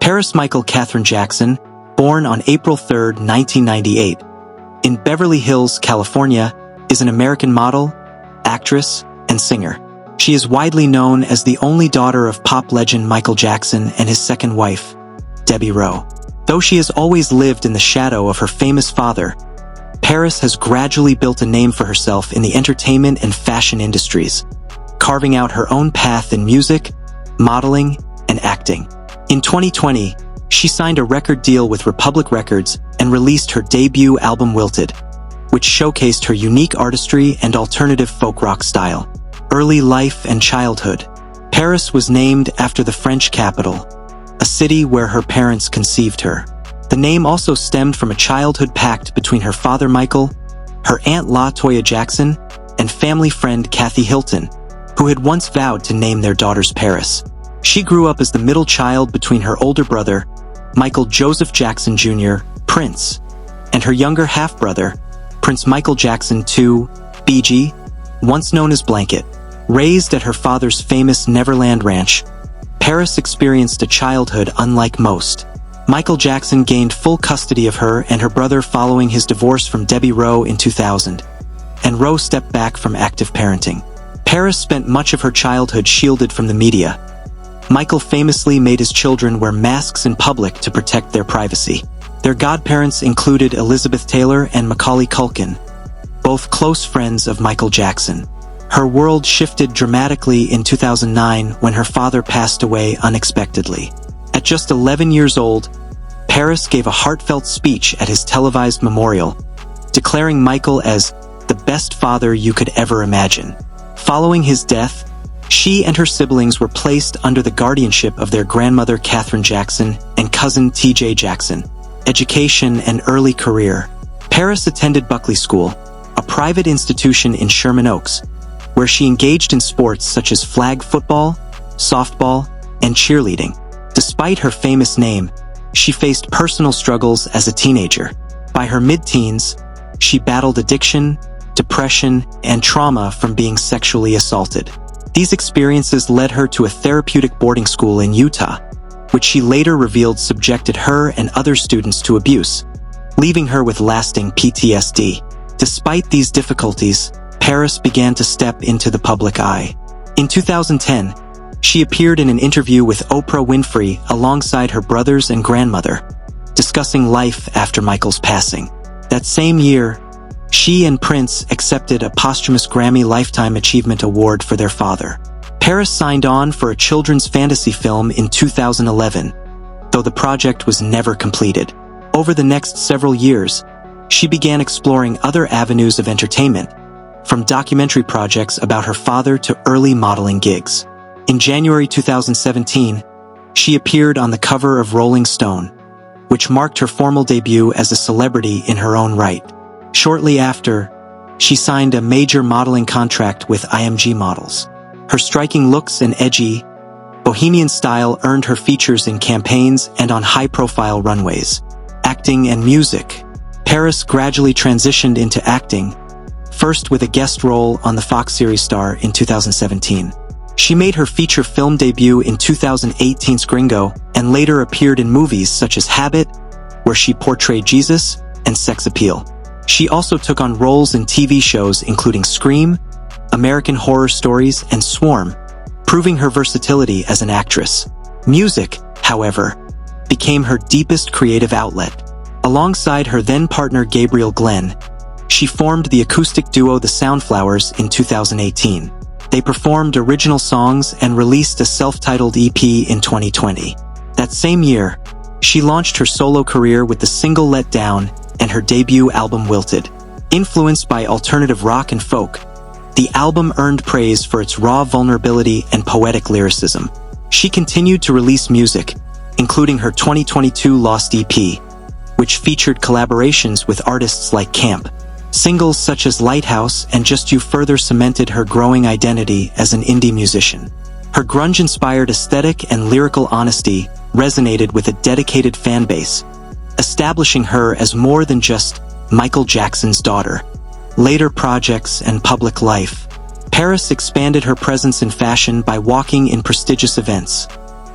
Paris Michael Catherine Jackson, born on April 3, 1998, in Beverly Hills, California, is an American model, actress, and singer. She is widely known as the only daughter of pop legend Michael Jackson and his second wife, Debbie Rowe. Though she has always lived in the shadow of her famous father, Paris has gradually built a name for herself in the entertainment and fashion industries, carving out her own path in music, modeling, and acting. In 2020, she signed a record deal with Republic Records and released her debut album Wilted, which showcased her unique artistry and alternative folk rock style. Early life and childhood. Paris was named after the French capital, a city where her parents conceived her. The name also stemmed from a childhood pact between her father Michael, her aunt LaToya Jackson, and family friend Kathy Hilton, who had once vowed to name their daughters Paris. She grew up as the middle child between her older brother, Michael Joseph Jackson Jr., Prince, and her younger half-brother, Prince Michael Jackson II, BG, once known as Blanket. Raised at her father's famous Neverland Ranch, Paris experienced a childhood unlike most. Michael Jackson gained full custody of her and her brother following his divorce from Debbie Rowe in 2000, and Rowe stepped back from active parenting. Paris spent much of her childhood shielded from the media. Michael famously made his children wear masks in public to protect their privacy. Their godparents included Elizabeth Taylor and Macaulay Culkin, both close friends of Michael Jackson. Her world shifted dramatically in 2009 when her father passed away unexpectedly. At just 11 years old, Paris gave a heartfelt speech at his televised memorial, declaring Michael as the best father you could ever imagine. Following his death, she and her siblings were placed under the guardianship of their grandmother Catherine Jackson and cousin TJ Jackson. Education and early career. Paris attended Buckley School, a private institution in Sherman Oaks, where she engaged in sports such as flag football, softball, and cheerleading. Despite her famous name, she faced personal struggles as a teenager. By her mid-teens, she battled addiction, depression, and trauma from being sexually assaulted. These experiences led her to a therapeutic boarding school in Utah, which she later revealed subjected her and other students to abuse, leaving her with lasting PTSD. Despite these difficulties, Paris began to step into the public eye. In 2010, she appeared in an interview with Oprah Winfrey alongside her brothers and grandmother, discussing life after Michael's passing. That same year, she and Prince accepted a posthumous Grammy Lifetime Achievement Award for their father. Paris signed on for a children's fantasy film in 2011, though the project was never completed. Over the next several years, she began exploring other avenues of entertainment, from documentary projects about her father to early modeling gigs. In January 2017, she appeared on the cover of Rolling Stone, which marked her formal debut as a celebrity in her own right. Shortly after, she signed a major modeling contract with IMG Models. Her striking looks and edgy, bohemian style earned her features in campaigns and on high-profile runways. Acting and music. Paris gradually transitioned into acting, first with a guest role on the Fox series Star in 2017. She made her feature film debut in 2018's Gringo and later appeared in movies such as Habit, where she portrayed Jesus, and Sex Appeal. She also took on roles in TV shows including Scream, American Horror Stories, and Swarm, proving her versatility as an actress. Music, however, became her deepest creative outlet. Alongside her then-partner Gabriel Glenn, she formed the acoustic duo The Soundflowers in 2018. They performed original songs and released a self-titled EP in 2020. That same year, she launched her solo career with the single Let Down and her debut album Wilted. Influenced by alternative rock and folk, the album earned praise for its raw vulnerability and poetic lyricism. She continued to release music, including her 2022 Lost EP, which featured collaborations with artists like Camp. Singles such as Lighthouse and Just You further cemented her growing identity as an indie musician. Her grunge-inspired aesthetic and lyrical honesty resonated with a dedicated fan base, establishing her as more than just Michael Jackson's daughter. Later projects and public life. Paris expanded her presence in fashion by walking in prestigious events,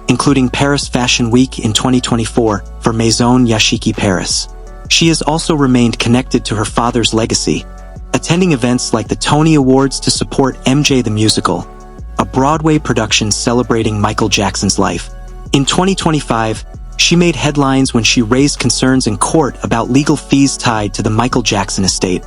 including Paris Fashion Week in 2024 for Maison Yashiki Paris. She has also remained connected to her father's legacy, attending events like the Tony Awards to support MJ the Musical, a Broadway production celebrating Michael Jackson's life. In 2025, she made headlines when she raised concerns in court about legal fees tied to the Michael Jackson estate,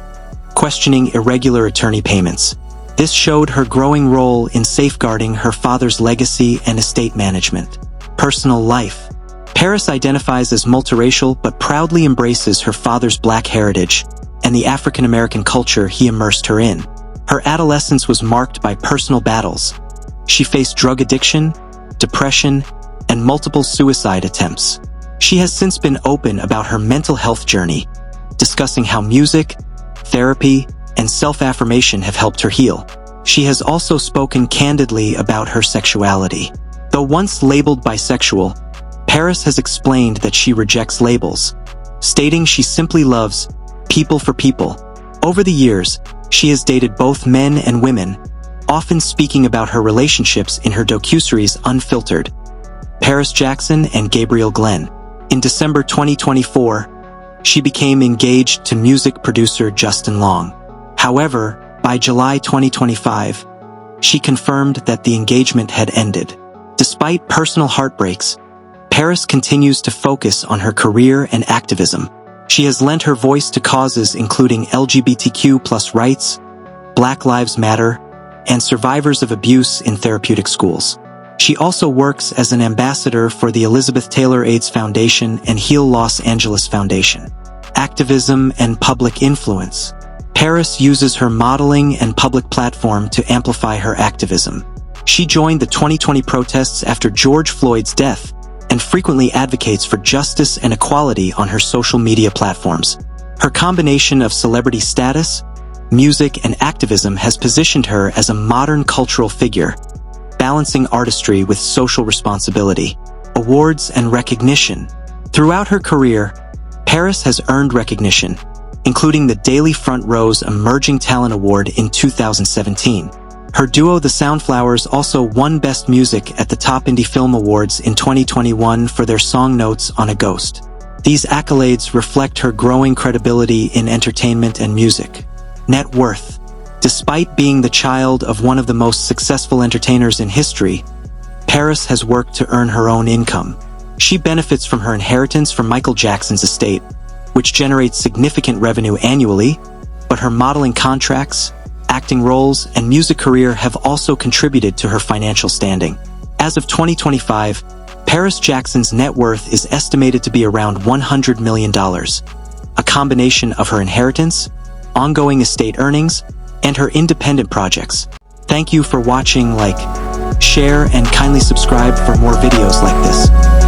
questioning irregular attorney payments. This showed her growing role in safeguarding her father's legacy and estate management. Personal life. Paris identifies as multiracial but proudly embraces her father's Black heritage and the African-American culture he immersed her in. Her adolescence was marked by personal battles. She faced drug addiction, depression, and multiple suicide attempts. She has since been open about her mental health journey, discussing how music, therapy, and self-affirmation have helped her heal. She has also spoken candidly about her sexuality. Though once labeled bisexual, Paris has explained that she rejects labels, stating she simply loves people for people. Over the years, she has dated both men and women, often speaking about her relationships in her docuseries Unfiltered, Paris Jackson and Gabriel Glenn. In December 2024, she became engaged to music producer Justin Long. However, by July 2025, she confirmed that the engagement had ended. Despite personal heartbreaks, Paris continues to focus on her career and activism. She has lent her voice to causes including LGBTQ+ rights, Black Lives Matter, and survivors of abuse in therapeutic schools. She also works as an ambassador for the Elizabeth Taylor AIDS Foundation and Heal Los Angeles Foundation. Activism and public influence. Paris uses her modeling and public platform to amplify her activism. She joined the 2020 protests after George Floyd's death and frequently advocates for justice and equality on her social media platforms. Her combination of celebrity status, music, and activism has positioned her as a modern cultural figure, balancing artistry with social responsibility. Awards and recognition. Throughout her career, Paris has earned recognition, including the Daily Front Row's Emerging Talent Award in 2017. Her duo The Soundflowers also won Best Music at the Top Indie Film Awards in 2021 for their song Notes on a Ghost. These accolades reflect her growing credibility in entertainment and music. Net worth. Despite being the child of one of the most successful entertainers in history, Paris has worked to earn her own income. She benefits from her inheritance from Michael Jackson's estate, which generates significant revenue annually, but her modeling contracts, acting roles, and music career have also contributed to her financial standing. As of 2025, Paris Jackson's net worth is estimated to be around $100 million, a combination of her inheritance, ongoing estate earnings, and her independent projects. Thank you for watching. Like, share, and kindly subscribe for more videos like this.